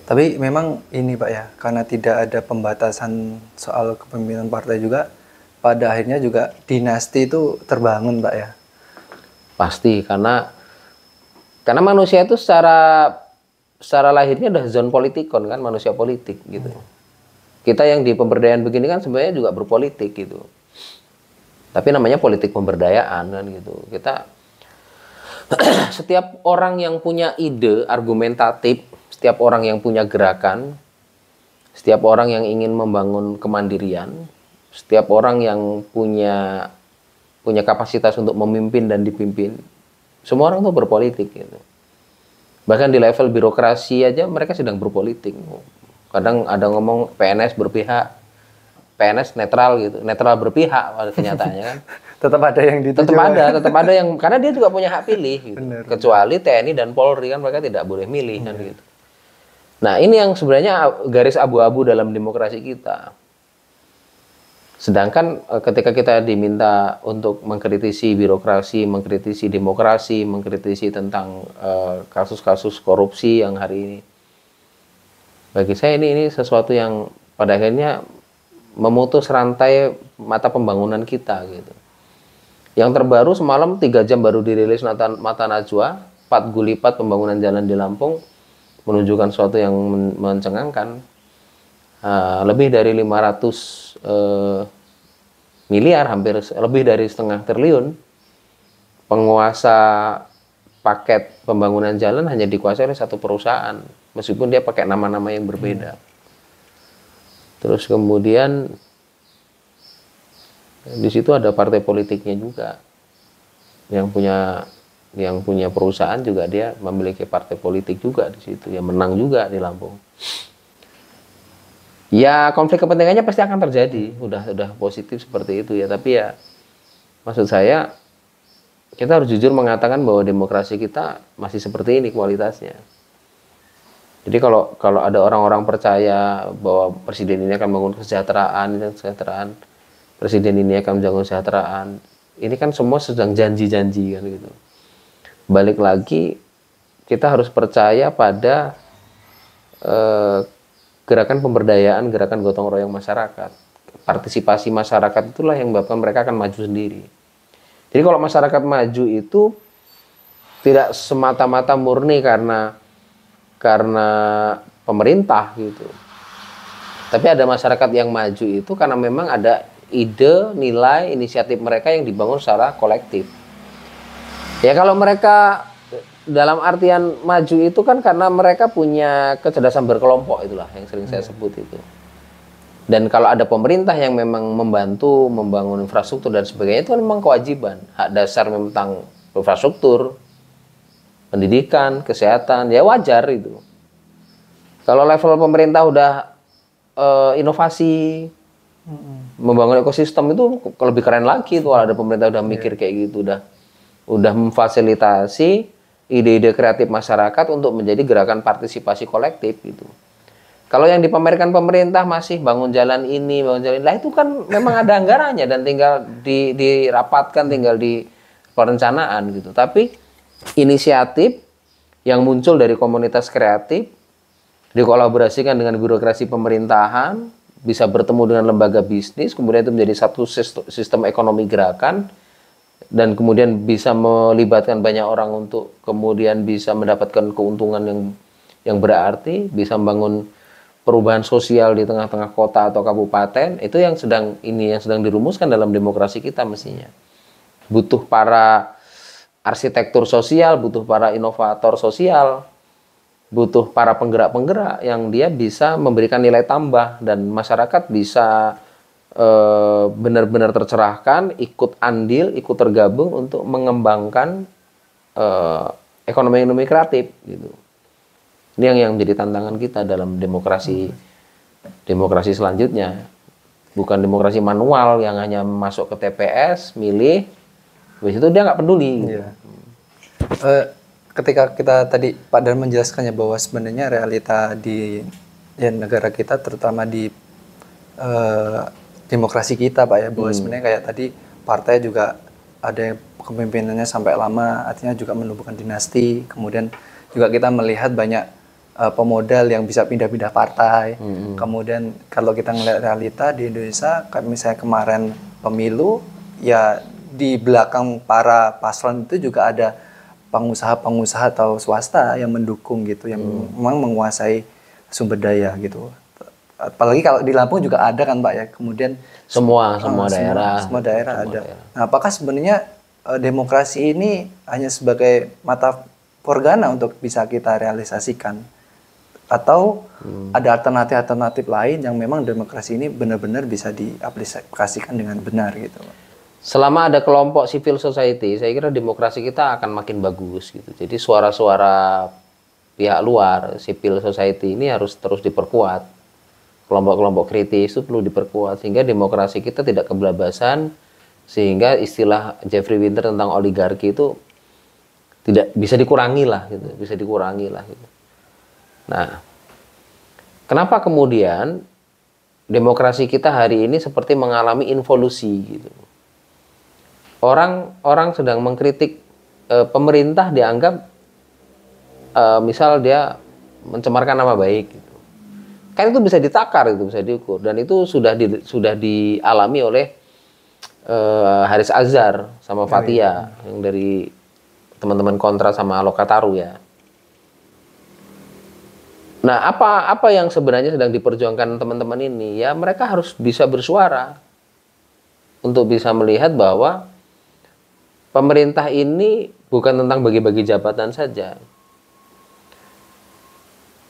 Tapi memang ini Pak ya, karena tidak ada pembatasan soal kepemimpinan partai juga, pada akhirnya juga dinasti itu terbangun Pak ya. Pasti karena manusia itu secara lahirnya udah zon politikon kan, manusia politik gitu. Kita yang di pemberdayaan begini kan sebenarnya juga berpolitik gitu. Tapi namanya politik pemberdayaan kan gitu. Kita setiap orang yang punya ide argumentatif, setiap orang yang punya gerakan, setiap orang yang ingin membangun kemandirian, setiap orang yang punya kapasitas untuk memimpin dan dipimpin, semua orang tuh berpolitik gitu. Bahkan di level birokrasi aja mereka sedang berpolitik. Kadang ada ngomong PNS berpihak, PNS netral gitu, netral berpihak pada kenyataannya kan. Tetap ada yang dituju. Tetap ada yang karena dia juga punya hak pilih gitu. Bener. Kecuali TNI dan Polri kan mereka tidak boleh milih kan gitu. Nah, ini yang sebenarnya garis abu-abu dalam demokrasi kita. Sedangkan ketika kita diminta untuk mengkritisi birokrasi, mengkritisi demokrasi, mengkritisi tentang kasus-kasus korupsi yang hari ini, bagi saya ini sesuatu yang pada akhirnya memutus rantai mata pembangunan kita gitu. Yang terbaru semalam 3 jam baru dirilis Mata Najwa, 4 gulipat pembangunan jalan di Lampung, menunjukkan sesuatu yang mencengangkan. Lebih dari 500 miliar, hampir lebih dari setengah triliun, penguasa paket pembangunan jalan hanya dikuasai oleh satu perusahaan, meskipun dia pakai nama-nama yang berbeda. Terus kemudian di situ ada partai politiknya juga, yang punya perusahaan juga dia memiliki partai politik juga di situ, yang menang juga di Lampung. Ya konflik kepentingannya pasti akan terjadi, udah positif seperti itu ya. Tapi ya maksud saya kita harus jujur mengatakan bahwa demokrasi kita masih seperti ini kualitasnya. Jadi kalau ada orang-orang percaya bahwa presiden ini akan membangun kesejahteraan, presiden ini akan menjaga kesejahteraan, ini kan semua sedang janji-janji kan gitu. Balik lagi kita harus percaya pada gerakan pemberdayaan, gerakan gotong royong masyarakat. Partisipasi masyarakat itulah yang menyebabkan mereka akan maju sendiri. Jadi kalau masyarakat maju itu tidak semata-mata murni karena pemerintah gitu. Tapi ada masyarakat yang maju itu karena memang ada ide, nilai, inisiatif mereka yang dibangun secara kolektif. Ya kalau mereka dalam artian maju itu kan karena mereka punya kecerdasan berkelompok, itulah yang sering saya sebut itu. Dan kalau ada pemerintah yang memang membantu membangun infrastruktur dan sebagainya, itu kan memang kewajiban, hak dasar tentang infrastruktur, pendidikan, kesehatan, ya wajar itu. Kalau level pemerintah udah inovasi, membangun ekosistem, itu lebih keren lagi tuh. Ada pemerintah udah mikir kayak gitu, udah memfasilitasi ide-ide kreatif masyarakat untuk menjadi gerakan partisipasi kolektif gitu. Kalau yang dipamerkan pemerintah masih bangun jalan ini, lah itu kan memang ada anggarannya dan tinggal dirapatkan, tinggal di perencanaan gitu. Tapi inisiatif yang muncul dari komunitas kreatif dikolaborasikan dengan birokrasi pemerintahan, bisa bertemu dengan lembaga bisnis, kemudian itu menjadi satu sistem ekonomi gerakan, dan kemudian bisa melibatkan banyak orang untuk kemudian bisa mendapatkan keuntungan yang berarti, bisa membangun perubahan sosial di tengah-tengah kota atau kabupaten. Itu yang sedang dirumuskan dalam demokrasi kita mestinya. Butuh para arsitektur sosial, butuh para inovator sosial, butuh para penggerak-penggerak yang dia bisa memberikan nilai tambah dan masyarakat bisa benar-benar tercerahkan, ikut andil, ikut tergabung untuk mengembangkan ekonomi kreatif gitu. Ini yang menjadi tantangan kita dalam demokrasi selanjutnya. Bukan demokrasi manual yang hanya masuk ke TPS, milih, habis itu dia nggak peduli. Iya. Ketika kita tadi Pak Dan menjelaskannya bahwa sebenarnya realita di negara kita, terutama di demokrasi kita Pak ya, bahwa sebenarnya kayak tadi partai juga ada yang kepemimpinannya sampai lama, artinya juga menumbuhkan dinasti. Kemudian juga kita melihat banyak pemodal yang bisa pindah-pindah partai. Kemudian kalau kita ngelihat realita di Indonesia, kayak misalnya kemarin pemilu, ya di belakang para paslon itu juga ada pengusaha-pengusaha atau swasta yang mendukung gitu, yang memang menguasai sumber daya gitu. Apalagi kalau di Lampung juga ada kan Pak ya. Kemudian Semua daerah ada. Nah, apakah sebenarnya demokrasi ini hanya sebagai mata morgana untuk bisa kita realisasikan, atau ada alternatif lain yang memang demokrasi ini benar-benar bisa diaplikasikan dengan benar gitu Pak? Selama ada kelompok civil society, saya kira demokrasi kita akan makin bagus gitu. Jadi suara-suara pihak luar, civil society ini harus terus diperkuat. Kelompok-kelompok kritis itu perlu diperkuat sehingga demokrasi kita tidak kebablasan, sehingga istilah Jeffrey Winter tentang oligarki itu tidak bisa dikurangi lah gitu, gitu. Nah, kenapa kemudian demokrasi kita hari ini seperti mengalami involusi gitu? Orang sedang mengkritik pemerintah dianggap misal dia mencemarkan nama baik gitu. Kan itu bisa ditakar, itu bisa diukur, dan itu sudah dialami oleh Haris Azhar sama Fathia yang dari teman-teman kontra sama Lokataru ya. Nah, apa yang sebenarnya sedang diperjuangkan teman-teman ini? Ya, mereka harus bisa bersuara untuk bisa melihat bahwa pemerintah ini bukan tentang bagi-bagi jabatan saja.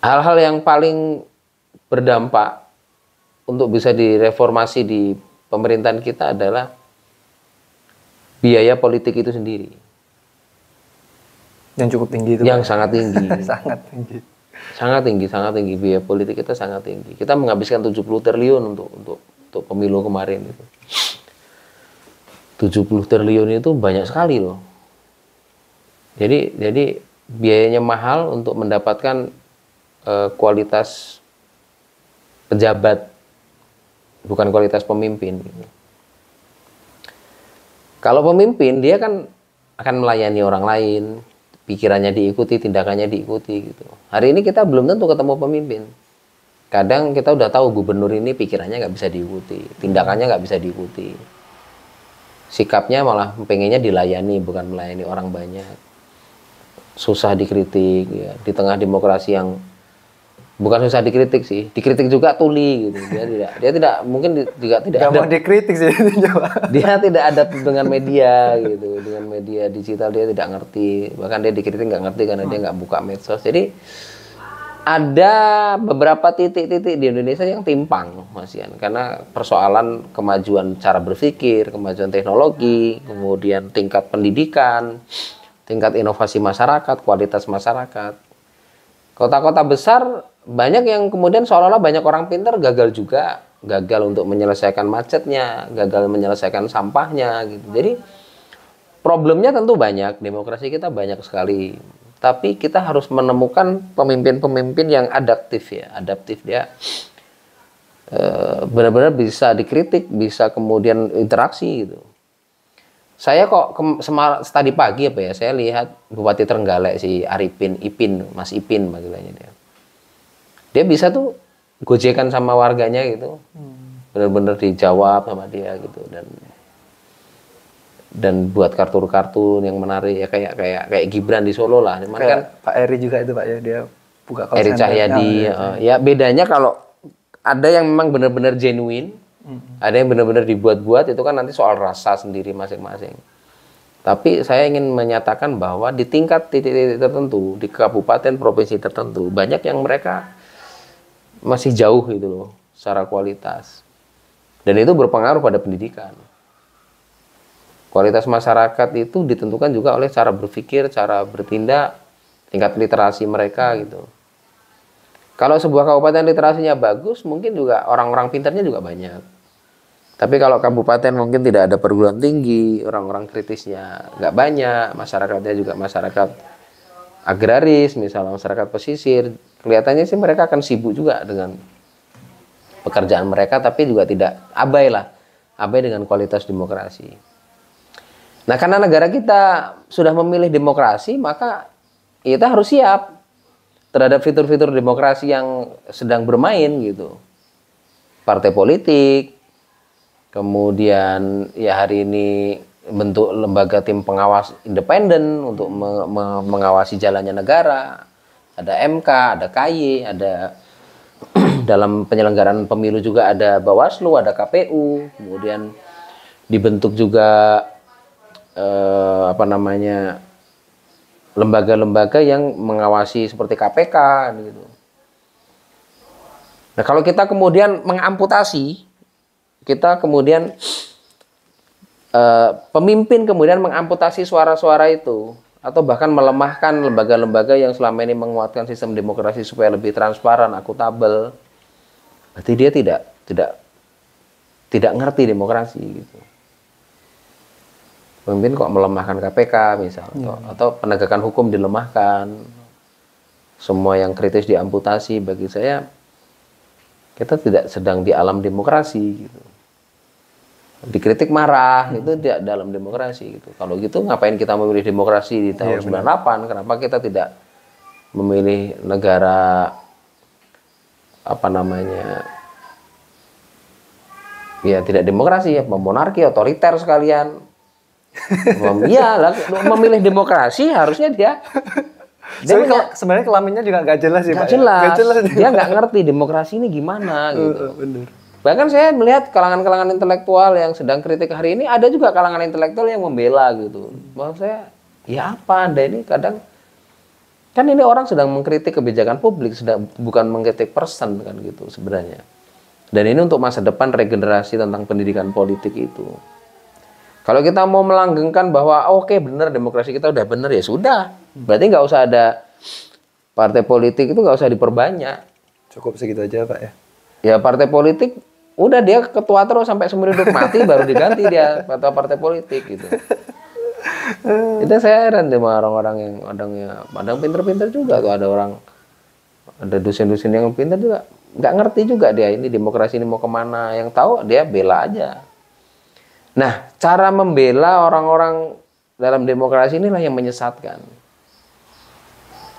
Hal-hal yang paling berdampak untuk bisa direformasi di pemerintahan kita adalah biaya politik itu sendiri. Yang cukup tinggi itu. Yang sangat tinggi. sangat tinggi. Sangat tinggi biaya politik kita sangat tinggi. Kita menghabiskan 70 triliun untuk pemilu kemarin itu. 70 triliun itu banyak sekali loh. Jadi biayanya mahal untuk mendapatkan kualitas pejabat, bukan kualitas pemimpin. Kalau pemimpin dia kan akan melayani orang lain, pikirannya diikuti, tindakannya diikuti gitu. Hari ini kita belum tentu ketemu pemimpin. Kadang kita udah tahu gubernur ini pikirannya nggak bisa diikuti, tindakannya nggak bisa diikuti. Sikapnya malah pengennya dilayani, bukan melayani orang banyak. Susah dikritik ya. Di tengah demokrasi yang bukan susah dikritik sih, dikritik juga tuli gitu. Dia tidak mungkin juga tidak ada. Mau dikritik sih Dia tidak ada dengan media gitu, dengan media digital dia tidak ngerti. Bahkan dia dikritik nggak ngerti karena dia nggak buka medsos. Jadi ada beberapa titik-titik di Indonesia yang timpang, Mas Ian, karena persoalan kemajuan cara berpikir, kemajuan teknologi, kemudian tingkat pendidikan, tingkat inovasi masyarakat, kualitas masyarakat. Kota-kota besar banyak yang kemudian seolah-olah banyak orang pintar gagal juga, gagal untuk menyelesaikan macetnya, gagal menyelesaikan sampahnya gitu. Jadi problemnya tentu banyak, demokrasi kita banyak sekali. Tapi kita harus menemukan pemimpin-pemimpin yang adaptif ya, dia benar-benar bisa dikritik, bisa kemudian interaksi gitu. Saya kok tadi pagi apa ya, saya lihat Bupati Trenggalek si Ipin, Mas Ipin panggilannya dia. Dia bisa tuh gojekan sama warganya gitu. Benar-benar dijawab sama dia gitu, dan buat kartun-kartun yang menarik ya, kayak Gibran di Solo lah. Cuman kan Pak Eri juga itu Pak ya, dia buka call Eri Cahyadi ya, bedanya kalau ada yang memang benar-benar genuine, ada yang benar-benar dibuat-buat, itu kan nanti soal rasa sendiri masing-masing. Tapi saya ingin menyatakan bahwa di tingkat titik-titik tertentu, di kabupaten, provinsi tertentu, banyak yang mereka masih jauh gitu loh secara kualitas. Dan itu berpengaruh pada pendidikan. Kualitas masyarakat itu ditentukan juga oleh cara berpikir, cara bertindak, tingkat literasi mereka gitu. Kalau sebuah kabupaten literasinya bagus, mungkin juga orang-orang pintarnya juga banyak. Tapi kalau kabupaten mungkin tidak ada perguruan tinggi, orang-orang kritisnya nggak banyak, masyarakatnya juga masyarakat agraris, misalnya masyarakat pesisir, kelihatannya sih mereka akan sibuk juga dengan pekerjaan mereka, tapi juga tidak abai dengan kualitas demokrasi. Nah, karena negara kita sudah memilih demokrasi, maka kita harus siap terhadap fitur-fitur demokrasi yang sedang bermain gitu. Partai politik, kemudian ya hari ini bentuk lembaga tim pengawas independen untuk mengawasi jalannya negara. Ada MK, ada KY, ada dalam penyelenggaraan pemilu juga ada Bawaslu, ada KPU, kemudian dibentuk juga lembaga-lembaga yang mengawasi seperti KPK gitu. Nah, kalau kita kemudian mengamputasi, pemimpin kemudian mengamputasi suara-suara itu, atau bahkan melemahkan lembaga-lembaga yang selama ini menguatkan sistem demokrasi supaya lebih transparan, akuntabel, berarti dia tidak ngerti demokrasi gitu. Pemimpin kok melemahkan KPK misalnya, atau penegakan hukum dilemahkan, semua yang kritis diamputasi. Bagi saya, kita tidak sedang di alam demokrasi gitu. Dikritik marah itu tidak dalam demokrasi gitu. Kalau gitu ngapain kita memilih demokrasi di tahun 98? Kenapa kita tidak memilih negara ya tidak demokrasi, ya monarki, otoriter sekalian. Memilih demokrasi harusnya dia sebenarnya kelaminnya juga nggak jelas sih, Pak. Nggak jelas. Dia nggak ngerti demokrasi ini gimana gitu. Bener. Bahkan saya melihat kalangan-kalangan intelektual yang sedang kritik hari ini, ada juga kalangan intelektual yang membela gitu. Maksud saya, ya apa Anda ini kadang, kan ini orang sedang mengkritik kebijakan publik, bukan mengkritik person kan gitu sebenarnya. Dan ini untuk masa depan regenerasi tentang pendidikan politik itu. Kalau kita mau melanggengkan bahwa oke, benar demokrasi kita udah benar, ya sudah. Berarti nggak usah ada partai politik, itu nggak usah diperbanyak. Cukup segitu aja Pak ya. Ya partai politik udah dia ketua terus sampai seumur hidup mati, baru diganti dia ketua partai politik gitu. Itu saya heran sama orang-orang yang padahal pinter-pinter juga tuh, ada dosen-dosen yang pinter juga nggak ngerti juga dia ini demokrasi ini mau kemana. Yang tahu dia bela aja. Nah, cara membela orang-orang dalam demokrasi inilah yang menyesatkan.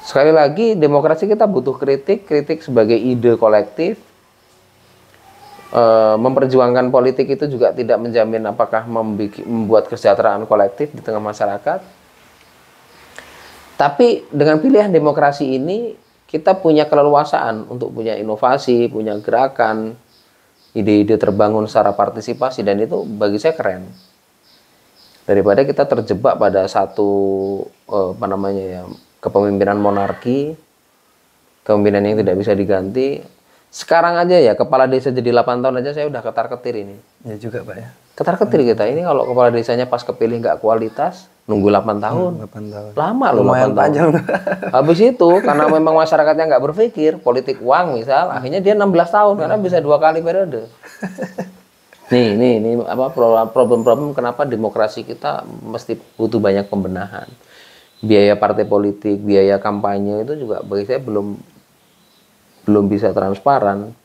Sekali lagi, demokrasi kita butuh kritik sebagai ide kolektif. Memperjuangkan politik itu juga tidak menjamin apakah membuat kesejahteraan kolektif di tengah masyarakat. Tapi dengan pilihan demokrasi ini, kita punya keleluasaan untuk punya inovasi, punya gerakan, ide-ide terbangun secara partisipasi, dan itu bagi saya keren. Daripada kita terjebak pada satu kepemimpinan monarki, kepemimpinan yang tidak bisa diganti. Sekarang aja ya, kepala desa jadi 8 tahun aja saya udah ketar-ketir ini. Ya juga Pak ya. Ketar-ketir kita ini, kalau kepala desanya pas kepilih nggak kualitas, nunggu 8 tahun. 8 tahun. Lama loh 8 tahun. Panjang. Habis itu, karena memang masyarakatnya nggak berpikir, politik uang misal, akhirnya dia 16 tahun, karena bisa 2 kali periode. Nih problem-problem kenapa demokrasi kita mesti butuh banyak pembenahan. Biaya partai politik, biaya kampanye itu juga bagi saya belum bisa transparan.